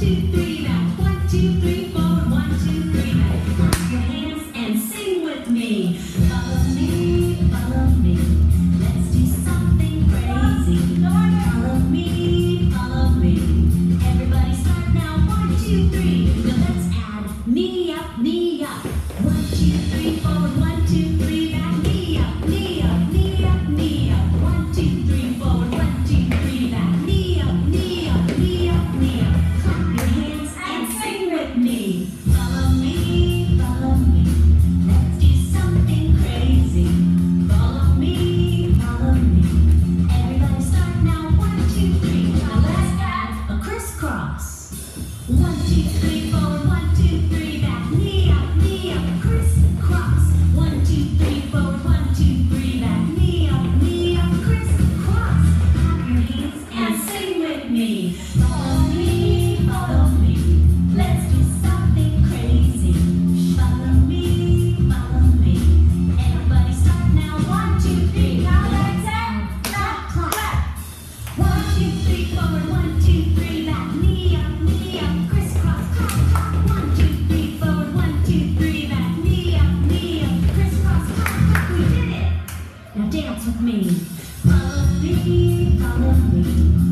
2, 3, back. 1, 2, 3, forward. 1, 2, 3, back. Clap your hands and sing with me. Follow me, follow me. Let's do something crazy. Follow me, follow me. Everybody start now. 1, 2, 3. Now let's add knee up, knee up. 1, 2, 3, forward. 1, 2, 3, back. Knee up, knee up, knee up, knee up. 1, 2, 3, forward. 1, 2, 3, back. Knee up, knee up, knee up, knee up. Clap your hands and sing with me. Follow me, follow me. Let's do something crazy. Follow me, follow me. Everybody start now. 1, 2, 3. Now let's add a crisscross. 1, 2, 3, forward. 1, 2, 3, back. Knee up, crisscross. 1, 2, 3, forward. 1, 2, 3, back. Knee up, crisscross. Clap your hands and sing with me. Follow me, follow me. Let's do something crazy. Follow me, follow me. Everybody start now. 1, 2, 3. Now let's add clap, clap. 1, 2, 3, forward. 1, 2, 3, back. Knee up, crisscross. Clap, clap. 1, 2, 3, forward. 1, 2, 3, back. Knee up, crisscross. Clap, clap. We did it. Now dance with me. Follow me, follow me.